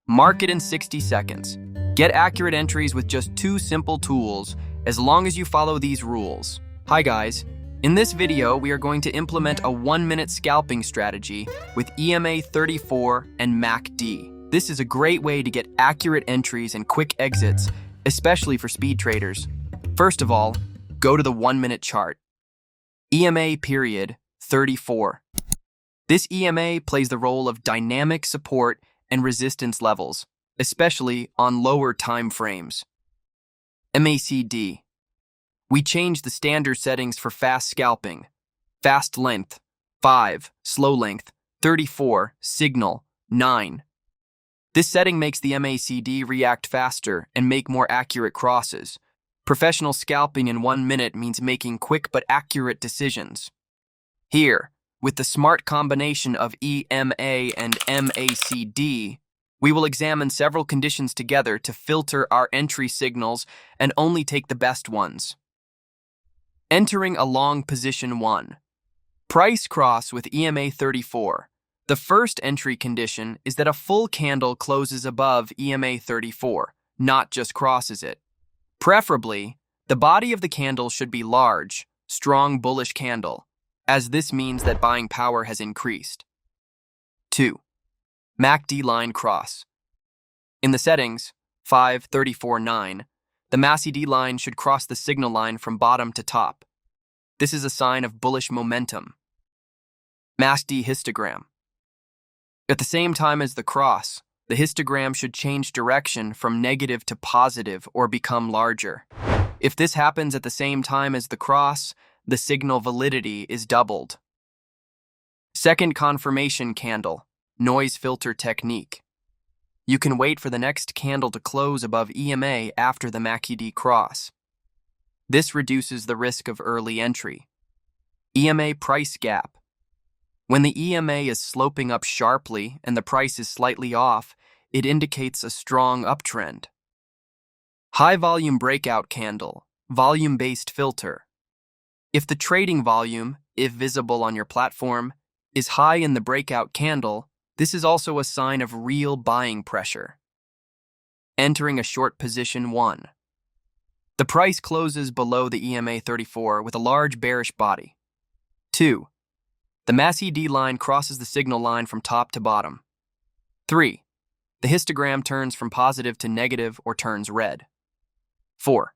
Market in 60 seconds. Get accurate entries with just 2 simple tools, as long as you follow these rules. Hi guys. In this video, we are going to implement a 1-minute scalping strategy with EMA 34 and MACD. This is a great way to get accurate entries and quick exits, especially for speed traders. First of all, go to the 1-minute chart. EMA period 34. This EMA plays the role of dynamic support and resistance levels, especially on lower time frames. MACD. We change the standard settings for fast scalping. Fast length, 5, slow length, 34, signal, 9. This setting makes the MACD react faster and make more accurate crosses. Professional scalping in 1 minute means making quick but accurate decisions. Here, with the smart combination of EMA and MACD, we will examine several conditions together to filter our entry signals and only take the best ones. Entering a long position 1. Price cross with EMA 34. The first entry condition is that a full candle closes above EMA 34, not just crosses it. Preferably, the body of the candle should be large, strong bullish candle, as this means that buying power has increased. 2. MACD line cross. In the settings, 5, 34, 9, the MACD line should cross the signal line from bottom to top. This is a sign of bullish momentum. MACD histogram. At the same time as the cross, the histogram should change direction from negative to positive or become larger. If this happens at the same time as the cross, the signal validity is doubled. Second confirmation candle, noise filter technique. You can wait for the next candle to close above EMA after the MACD cross. This reduces the risk of early entry. EMA price gap. When the EMA is sloping up sharply and the price is slightly off, it indicates a strong uptrend. High volume breakout candle, volume-based filter. If the trading volume, if visible on your platform, is high in the breakout candle, this is also a sign of real buying pressure. Entering a short position 1. The price closes below the EMA 34 with a large bearish body. 2. The MACD line crosses the signal line from top to bottom. 3. The histogram turns from positive to negative or turns red. 4.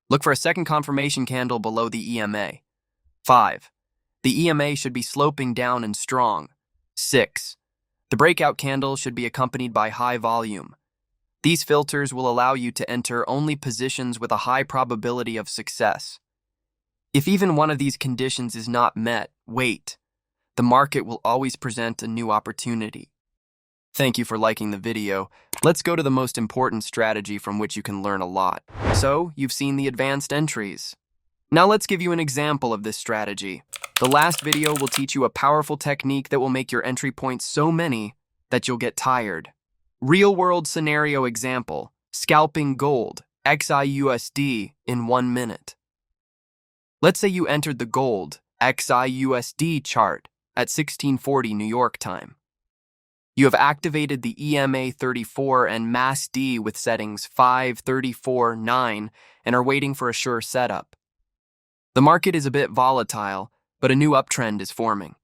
Look for a second confirmation candle below the EMA. 5. The EMA should be sloping down and strong. 6. The breakout candle should be accompanied by high volume. These filters will allow you to enter only positions with a high probability of success. If even one of these conditions is not met, wait. The market will always present a new opportunity. Thank you for liking the video. Let's go to the most important strategy from which you can learn a lot. So, you've seen the advanced entries. Now let's give you an example of this strategy. The last video will teach you a powerful technique that will make your entry points so many that you'll get tired. Real-world scenario example, scalping gold, XIUSD in 1 minute. Let's say you entered the gold, XIUSD chart at 1640 New York time. You have activated the EMA 34 and MACD with settings 5, 34, 9 and are waiting for a sure setup. The market is a bit volatile, but a new uptrend is forming.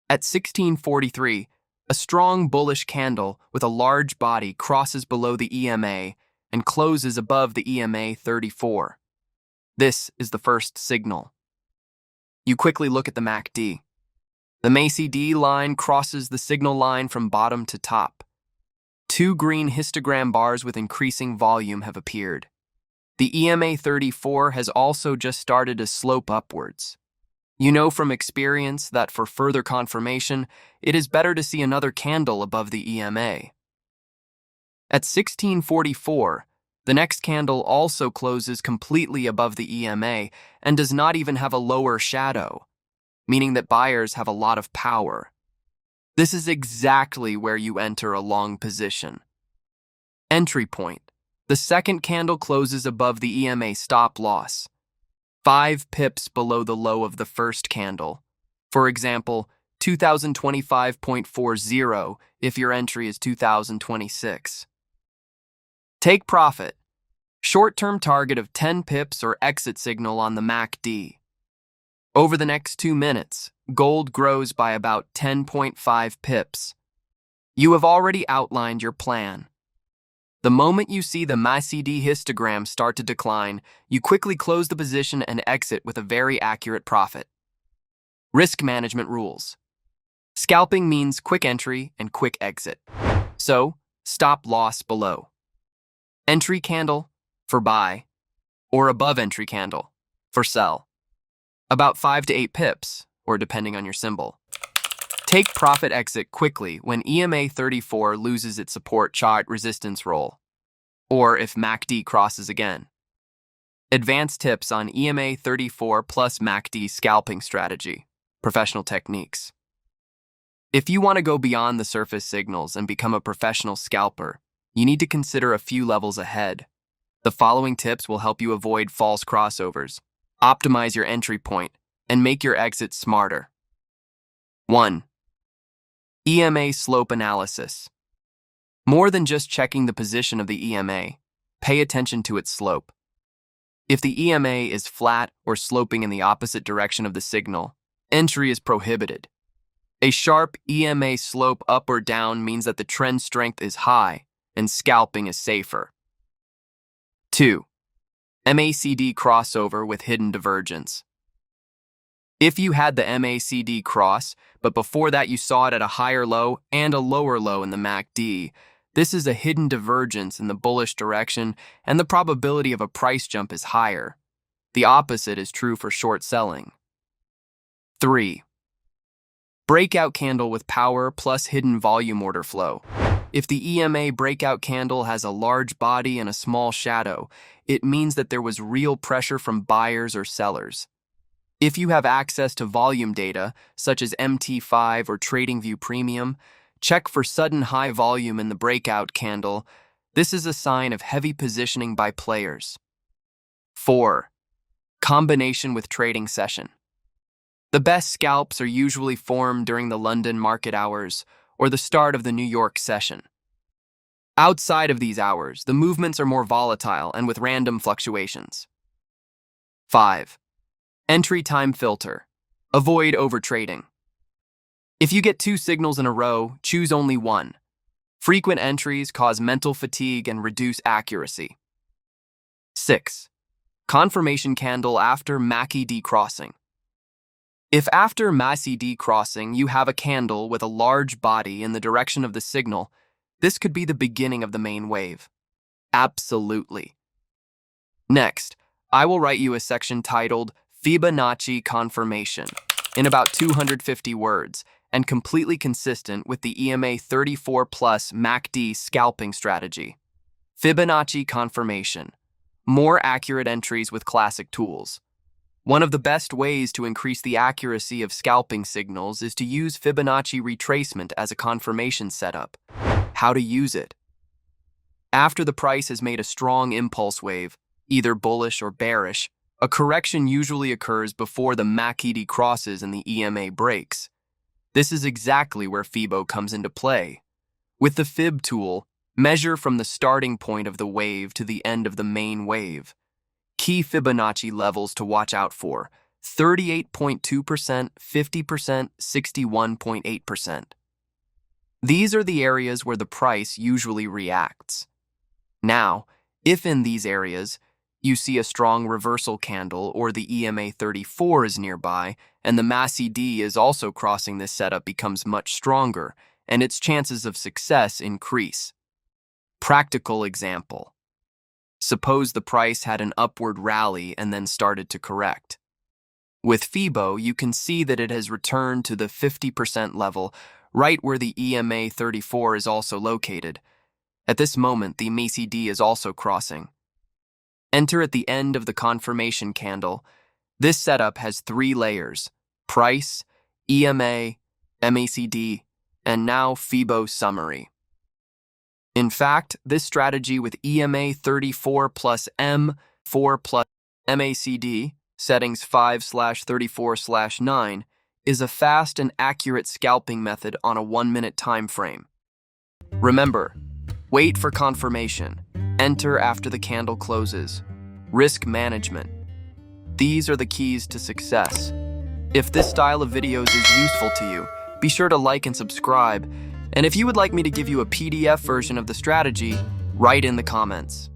At 1643, a strong bullish candle with a large body crosses below the EMA and closes above the EMA 34. This is the first signal. You quickly look at the MACD. The MACD line crosses the signal line from bottom to top. 2 green histogram bars with increasing volume have appeared. The EMA 34 has also just started to slope upwards. You know from experience that for further confirmation, it is better to see another candle above the EMA. At 1644, the next candle also closes completely above the EMA and does not even have a lower shadow, meaning that buyers have a lot of power. This is exactly where you enter a long position. Entry point. The second candle closes above the EMA stop loss, 5 pips below the low of the first candle. For example, 2025.40 if your entry is 2026. Take profit. Short-term target of 10 pips or exit signal on the MACD. Over the next 2 minutes, gold grows by about 10.5 pips. You have already outlined your plan. The moment you see the MACD histogram start to decline, you quickly close the position and exit with a very accurate profit. Risk management rules. Scalping means quick entry and quick exit. So, stop loss below. Entry candle for buy, or above entry candle for sell. About 5 to 8 pips, or depending on your symbol. Take profit exit quickly when EMA 34 loses its support chart resistance roll, or if MACD crosses again. Advanced tips on EMA 34 plus MACD scalping strategy, professional techniques. If you want to go beyond the surface signals and become a professional scalper, you need to consider a few levels ahead. The following tips will help you avoid false crossovers, optimize your entry point, and make your exit smarter. 1. EMA slope analysis. More than just checking the position of the EMA, pay attention to its slope. If the EMA is flat or sloping in the opposite direction of the signal, entry is prohibited. A sharp EMA slope up or down means that the trend strength is high and scalping is safer. 2. MACD crossover with hidden divergence. If you had the MACD cross, but before that you saw it at a higher low and a lower low in the MACD, this is a hidden divergence in the bullish direction and the probability of a price jump is higher. The opposite is true for short selling. 3. Breakout candle with power plus hidden volume order flow. If the EMA breakout candle has a large body and a small shadow, it means that there was real pressure from buyers or sellers. If you have access to volume data, such as MT5 or TradingView Premium, check for sudden high volume in the breakout candle. This is a sign of heavy positioning by players. 4. Combination with trading session. The best scalps are usually formed during the London market hours or the start of the New York session. Outside of these hours, the movements are more volatile and with random fluctuations. 5. Entry time filter. Avoid overtrading. If you get 2 signals in a row, choose only one. Frequent entries cause mental fatigue and reduce accuracy. 6. Confirmation candle after MACD crossing. If after MACD crossing you have a candle with a large body in the direction of the signal, this could be the beginning of the main wave. Absolutely. Next, I will write you a section titled Fibonacci Confirmation in about 250 words and completely consistent with the EMA 34 plus MACD scalping strategy. Fibonacci Confirmation. More accurate entries with classic tools. One of the best ways to increase the accuracy of scalping signals is to use Fibonacci Retracement as a confirmation setup. How to use it. After the price has made a strong impulse wave, either bullish or bearish, a correction usually occurs before the MACD crosses and the EMA breaks. This is exactly where Fibo comes into play. With the Fib tool, measure from the starting point of the wave to the end of the main wave. Key Fibonacci levels to watch out for: 38.2%, 50%, 61.8%. These are the areas where the price usually reacts. Now, if in these areas you see a strong reversal candle or the EMA 34 is nearby and the MACD is also crossing, this setup becomes much stronger and its chances of success increase. Practical example. Suppose the price had an upward rally and then started to correct. With Fibo, you can see that it has returned to the 50% level, right where the EMA 34 is also located. At this moment, the MACD is also crossing. Enter at the end of the confirmation candle. This setup has 3 layers: price, EMA, MACD, and now Fibo summary. In fact, this strategy with EMA 34 plus M4 plus MACD, settings 5/34/9, is a fast and accurate scalping method on a 1-minute time frame. Remember, wait for confirmation. Enter after the candle closes. Risk management. These are the keys to success. If this style of videos is useful to you, be sure to like and subscribe. And if you would like me to give you a PDF version of the strategy, write in the comments.